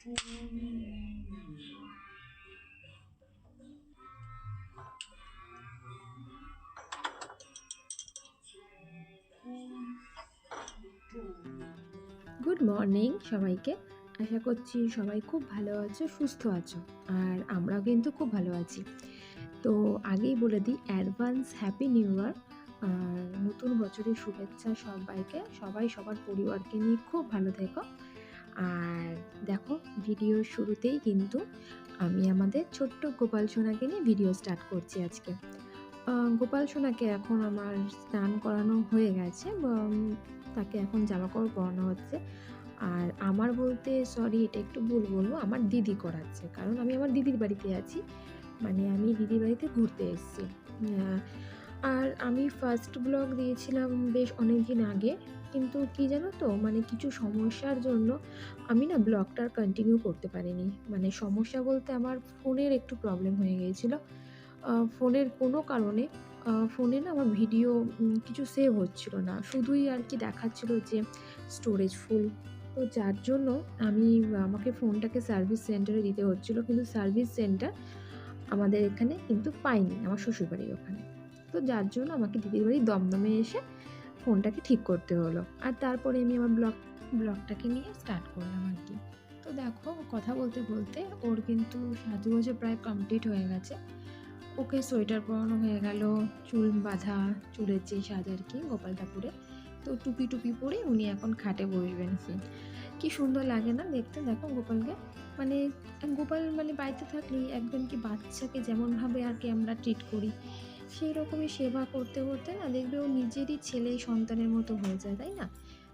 Good morning সবাইকে। আশা করছি সবাই খুব ভালো আছো, সুস্থ আছো। আর আমরাও কিন্তু খুব ভালো আছি। তো আগেই বলে দিই, অ্যাডভান্স হ্যাপি নিউ ইয়ার। আর নতুন বছরের শুভেচ্ছা সবাইকে। সবাই সবার পরিবারকে নিয়ে খুব ভালো থেকো। আর দেখো, ভিডিওর শুরুতেই কিন্তু আমি আমাদের ছোট্ট গোপাল সোনাকে নিয়ে ভিডিও স্টার্ট করছি আজকে। গোপাল সোনাকে এখন আমার স্নান করানো হয়ে গেছে, তাকে এখন জামাকাপড় পরানো হচ্ছে। আর আমার বলতে সরি, এটা একটু ভুল বলবো, আমার দিদি করাচ্ছে, কারণ আমি আমার দিদির বাড়িতে আছি। মানে আমি দিদির বাড়িতে ঘুরতে এসেছি। আর আমি ফার্স্ট ব্লগ দিয়েছিলাম বেশ অনেক দিন আগে, কিন্তু কি জানো তো, মানে কিছু সমস্যার জন্য আমি না ব্লগটা কন্টিনিউ করতে পারিনি। মানে সমস্যা বলতে আমার ফোনের একটু প্রবলেম হয়ে গিয়েছিলো। ফোনের কোনো কারণে ফোনে না আমার ভিডিও কিছু সেভ হচ্ছিল না, শুধুই আর কি দেখাচ্ছিল যে স্টোরেজ ফুল। তো যার জন্য আমাকে ফোনটাকে সার্ভিস সেন্টারে দিতে হচ্ছিল, কিন্তু সার্ভিস সেন্টার আমাদের এখানে কিন্তু পাইনি, আমার শ্বশুরবাড়ির ওখানে। তো যার জন্য আমাকে দিদির বাড়ি দমদমে এসে ফোনটাকে ঠিক করতে হলো। আর তারপরে আমি আমার ব্লগটাকে নিয়ে স্টার্ট করলাম আর কি। তো দেখো, কথা বলতে বলতে ওর কিন্তু সাজগোজও প্রায় কমপ্লিট হয়ে গেছে। ওকে সোয়েটার পরানো হয়ে গেল, চুল বাঁধা, চুলের যে সাজ আর কি গোপাল ঠাকুরে। তো টুপি টুপি পরে উনি এখন খাটে বসবেন। কি সুন্দর লাগে না দেখতে, দেখো গোপালকে। মানে গোপাল মানে বাড়িতে থাকলেই একদম কি বাচ্চাকে যেমনভাবে আর কি আমরা ট্রিট করি, সেই রকমই সেবা করতে করতে না দেখবে ও নিজেরই ছেলে সন্তানের মতো হয়ে যায়, তাই না?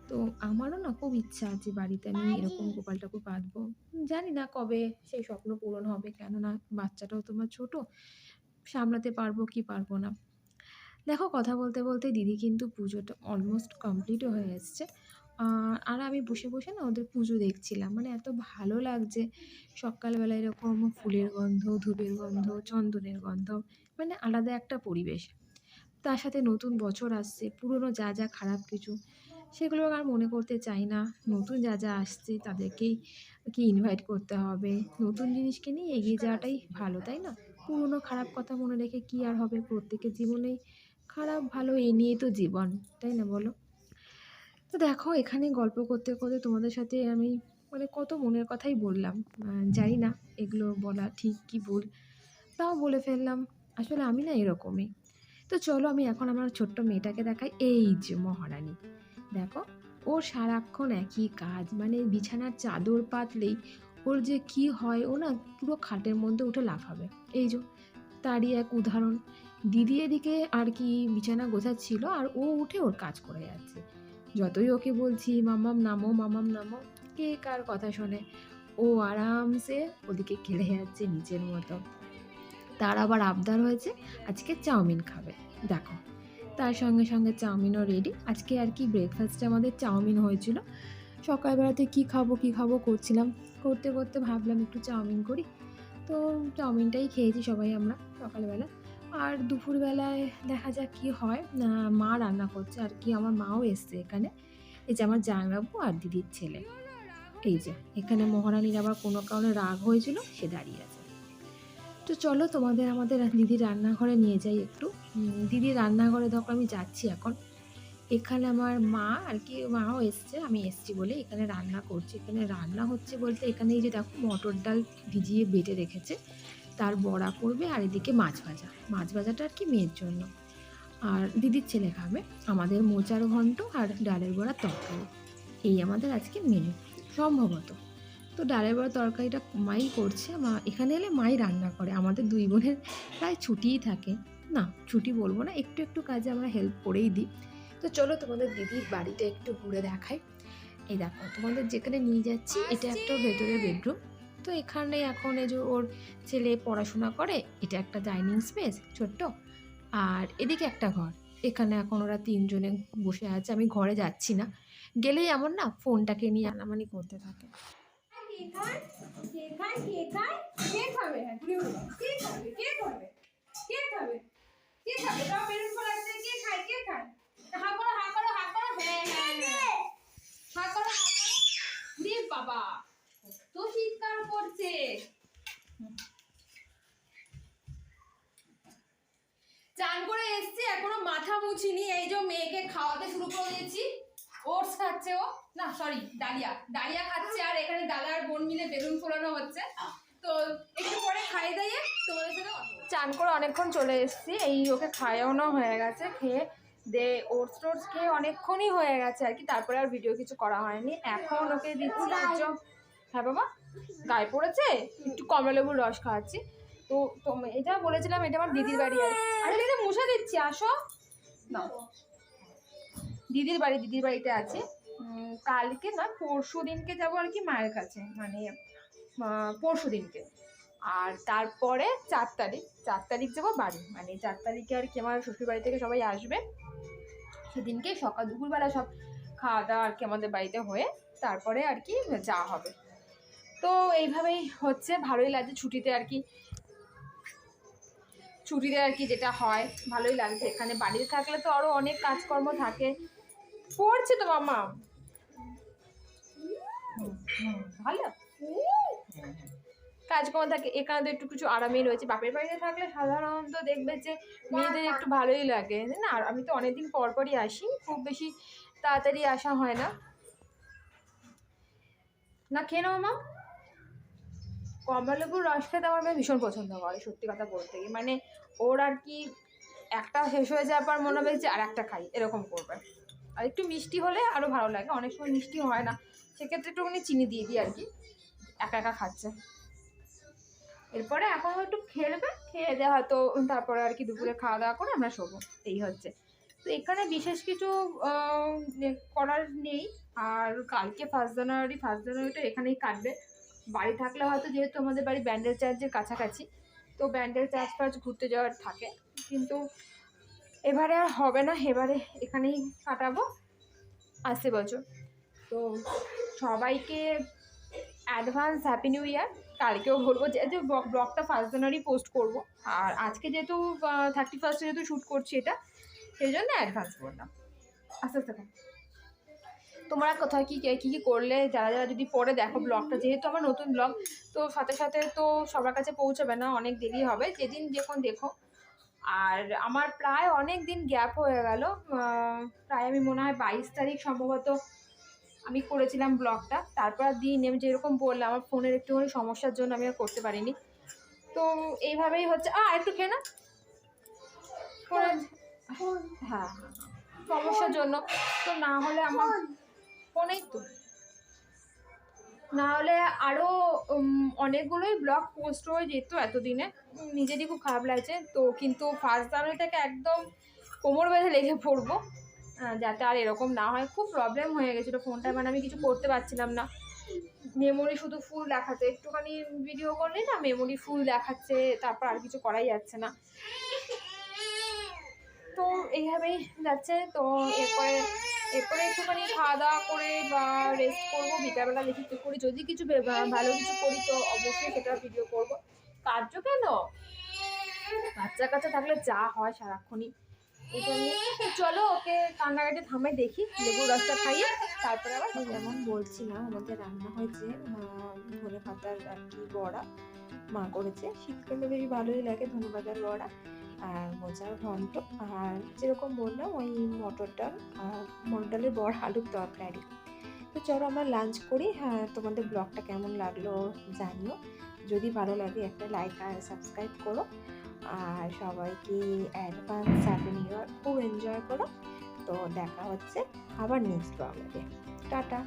তো আমারও না খুব ইচ্ছা আছে বাড়িতে আমি এরকম গোপাল ঠাকুর বাঁধবো। জানি না কবে সেই স্বপ্ন পূরণ হবে, কেননা বাচ্চাটাও তোমার ছোট, সামলাতে পারবো কি পারবো না। দেখো, কথা বলতে বলতে দিদি কিন্তু পুজোটা অলমোস্ট কমপ্লিটও হয়ে এসছে। আর আমি বসে বসে না ওদের পুজো দেখছিলাম, মানে এত ভালো লাগছে। সকালবেলা এরকম ফুলের গন্ধ, ধূপের গন্ধ, চন্দনের গন্ধ, মানে আলাদা একটা পরিবেশ। তার সাথে নতুন বছর আসছে, পুরনো যা যা খারাপ কিছু সেগুলো আর মনে করতে চাই না। নতুন যা যা আসছে তাদেরকেই কি ইনভাইট করতে হবে। নতুন জিনিসকে নিয়ে এগিয়ে যাওয়াটাই ভালো, তাই না? পুরনো খারাপ কথা মনে রেখে কি আর হবে? প্রত্যেকের জীবনেই খারাপ ভালো এই নিয়েই তো জীবন, তাই না বলো? তো দেখো, এখানে গল্প করতে করতে তোমাদের সাথে আমি মানে কত মনের কথাই বললাম। জানি না এগুলো বলা ঠিক কি ভুল, তাও বলে ফেললাম। আসলে আমি না এরকমই। তো চলো, আমি এখন আমার ছোট্ট মেয়েটাকে দেখাই। এই যে মহারানী, দেখো, ওর সারাক্ষণ একই কাজ। মানে বিছানার চাদর পাতলেই ওর যে কি হয়, ও না পুরো খাটের মধ্যে উঠে লাফাবে। এই যে তারই এক উদাহরণ। দিদি এদিকে আর কি বিছানা গোছাচ্ছিল, আর ও উঠে ওর কাজ করে যাচ্ছে। যতই ওকে বলছি মামাম নামো, মামাম নামো, কে কার কথা শোনে? ও আরামসে ওদিকে খেলে যাচ্ছে নিজের মতো। তার আবার আবদার হয়েছে আজকে চাউমিন খাবে। দেখো, তার সঙ্গে সঙ্গে চাউমিনও রেডি। আজকে আর কি ব্রেকফাস্টে আমাদের চাউমিন হয়েছিল। সকালবেলাতে কি খাবো কি খাবো করছিলাম, করতে করতে ভাবলাম একটু চাউমিন করি। তো চাউমিনটাই খেয়েছি সবাই আমরা সকালবেলা। আর দুপুরবেলায় দেখা যাক কি হয়। মা রান্না করছে আর কি, আমার মাও এসছে এখানে। এই যে আমার জামাইবাবু আর দিদির ছেলে। এই যে এখানে মহারানীর আবার কোনো কারণে রাগ হয়েছিল, সে দাঁড়িয়ে আছে। তো চলো, তোমাদের আমাদের দিদির রান্নাঘরে নিয়ে যাই একটু। দিদির রান্নাঘরে দেখো আমি যাচ্ছি এখন। এখানে আমার মা আর কি, মাও এসছে, আমি এসছি বলে এখানে রান্না করছি। এখানে রান্না হচ্ছে বলতে, এখানে এই যে দেখো মটর ডাল ভিজিয়ে বেটে রেখেছে, তার বড়া করবে। আর এদিকে মাছ ভাজা, মাছ ভাজাটা আর কি মেয়ের জন্য, আর দিদির ছেলে খাবে। আমাদের মোচার ঘন্ট আর ডালের বড়া তরকারি, এই আমাদের আজকে মেনু সম্ভবত। তো ডালের বড়া তরকারিটা মাই করছে। মা এখানে এলে মাই রান্না করে। আমাদের দুই বোনের প্রায় ছুটিই থাকে, না ছুটি বলবো না, একটু একটু কাজে আমরা হেল্প করেই দিই। তো চলো, তোমাদের দিদির বাড়িটা একটু ঘুরে দেখাই। এই দেখো, তোমাদের যেখানে নিয়ে যাচ্ছি এটা একটা ভেতরের বেডরুম। তো এখানে এখন এই যে ওর ছেলে পড়াশোনা করে, এটা একটা ডাইনিং স্পেস ছোট্ট। আর এদিকে একটা ঘর, এখানে এখন ওরা তিনজনে বসে আছে। আমি ঘরে যাচ্ছি না, গেলেই এমন না ফোনটাকে নিয়ে আনামানি করতে থাকে। বাবা, তো শীতকাল চান করে এসছি, এখনো মাথা মুছিনি। এই যে মেয়েকে খাওয়াতে শুরু করে দিয়েছি। ওটস খাচ্ছে ও, না সরি ডালিয়া খাচ্ছে, আর এখানে দাদা আর বোন মিলে বেলুন ফোলানো হচ্ছে। তো একটু পরে খাই দাইয়ে তোমাদের সাথে চান করে অনেকক্ষণ চলে এসছি। এই ওকে খাওয়ানো হয়ে গেছে, খেয়ে দে ওটস টোটস খেয়ে অনেকক্ষণই হয়ে গেছে আর কি। তারপরে আর ভিডিও কিছু করা হয়নি। এখন ওকে দিচ্ছি একদম। হ্যাঁ বাবা, গায়ে পড়েছে, একটু কমলালেবুর রস খাওয়াচ্ছি। তো এটা বলেছিলাম, এটা আমার দিদির বাড়ি। আরে দিদি মুছে দিচ্ছি, আসো না। দিদির বাড়িতে আছে। কালকে না পরশু দিনকে যাবো আর কি মায়ের কাছে, মানে পরশু দিনকে। আর তারপরে 4 তারিখ যাবো বাড়ি, মানে 4 তারিখে আর কি আমার শ্বশুর বাড়ি থেকে সবাই আসবে। সেদিনকে সকাল দুপুরবেলা সব খাওয়া দাওয়া আর কি আমাদের বাড়িতে হয়ে তারপরে আর কি যাওয়া হবে। তো এইভাবেই হচ্ছে, ভালোই লাগছে ছুটিতে আর কি যেটা হয় ভালোই লাগছে। এখানে বাড়িতে থাকলে তো আরো অনেক কাজকর্ম থাকে। পড়ছে তো মামা, ভালো কাজকর্ম থাকে। এখানে তো একটু কিছু আরামেই রয়েছে। বাপের বাড়িতে থাকলে সাধারণত দেখবে যে মেয়েদের একটু ভালোই লাগে না। আর আমি তো অনেকদিন পরই আসি, খুব বেশি তাড়াতাড়ি আসা হয় না। না খেয়ে নাও মামা। কমলালেবুর রস খেতে আমার মেয়ে ভীষণ পছন্দ করে, সত্যি কথা বলতে গিয়ে। মানে ওর আর কি একটা শেষ হয়ে যাওয়ার পর মনে হবে যে আর একটা খাই, এরকম করবে। আর একটু মিষ্টি হলে আরও ভালো লাগে। অনেক সময় মিষ্টি হয় না, সেক্ষেত্রে একটুখানি চিনি দিয়ে দিই আর কি। একা একা খাচ্ছে। এরপরে এখন একটু খেলবে, খেয়ে দেওয়া হয়তো তারপরে আর কি দুপুরে খাওয়া দাওয়া করে আমরা শোবো, এই হচ্ছে। তো এখানে বিশেষ কিছু করার নেই। আর কালকে ফার্স্ট জানুয়ারিটা এখানেই কাটবে। বাড়ি থাকলে হয়তো, যেহেতু আমাদের বাড়ি ব্যান্ডেল চার্চের কাছাকাছি, তো ব্যান্ডেল চার্চ ঘুরতে যাওয়ার থাকে। কিন্তু এবারে আর হবে না, এবারে এখানেই কাটাবো আসছে বছর। তো সবাইকে অ্যাডভান্স হ্যাপি নিউ ইয়ার। কালকেও বলবো যে ব্লগটা ফার্স্ট জানুয়ারি পোস্ট করবো। আর আজকে যেহেতু 31 যেহেতু শ্যুট করছি এটা, সেই জন্য অ্যাডভান্স করলাম। আস্তে আস্তে তোমরা কোথায় কী করলে, যারা যদি পরে দেখো ব্লগটা, যেহেতু আমার নতুন ব্লগ, তো সাথে সাথে তো সবার কাছে পৌঁছাবে না, অনেক দেরি হবে, যেদিন যখন দেখো। আর আমার প্রায় অনেক দিন গ্যাপ হয়ে গেল, প্রায় আমি মনে হয় 22 তারিখ সম্ভবত আমি করেছিলাম ব্লগটা। তারপর দিন আমি যেরকম বললাম, আমার ফোনের একটুখানি সমস্যার জন্য আমি আর করতে পারিনি। তো এইভাবেই হচ্ছে। একটু খেয়ে না, হ্যাঁ সমস্যার জন্য। তো না হলে আমার ফোনেই তো, না হলে আরও অনেকগুলোই ব্লগ পোস্ট হয়ে যেত এতদিনে। নিজেরই খুব খারাপ লাগছে। তো কিন্তু ফার্স্ট জানুয়ারিটাকে একদম কোমর বেঁধে লেগে পড়বো, যাতে আর এরকম না হয়। খুব প্রবলেম হয়ে গেছিলো ফোনটা, মানে আমি কিছু করতে পারছিলাম না। মেমোরি শুধু ফুল দেখাচ্ছে, একটুখানি ভিডিও করলে না মেমোরি ফুল দেখাচ্ছে, তারপর আর কিছু করাই যাচ্ছে না। তো এইভাবেই যাচ্ছে। তো এরপরে একটুখানি খাওয়া দাওয়া করে বা রেস্ট করবো। বিকালবেলা দেখি কী করি, যদি কিছু ভালো কিছু করি তো অবশ্যই সেটা ভিডিও করবো। কার্য কেন, বাচ্চা কাচ্চা থাকলে যা হয় সারাক্ষণই এই জন্য। চলো ওকে কান্নাকাটি থামাই, দেখি লেবুর রসটা খাইয়ে তারপরে আবার। যেমন বলছিলাম, আমাদের রান্না হয়েছে ধনে পাতার আর কি বড়া, মা করেছে। শীতকালে বেশ ভালোই লাগে ধনে পাতার বড়া আর মোচার ঘন্ট। আর যেরকম বললাম ওই মটর ডাল আর মটর ডালের বড়া, আলুর তরকারি। তো চলো আমরা লাঞ্চ করি। হ্যাঁ, তোমাদের ব্লগটা কেমন লাগলো জানিও। যদি ভালো লাগে একটা লাইক আর সাবস্ক্রাইব করো। আর সবাইকে অ্যাডভান্স হ্যাপি নিউ ইয়ার, খুব এনজয় করো। তো দেখা হচ্ছে আবার নেক্সট ব্লগে। টাটা।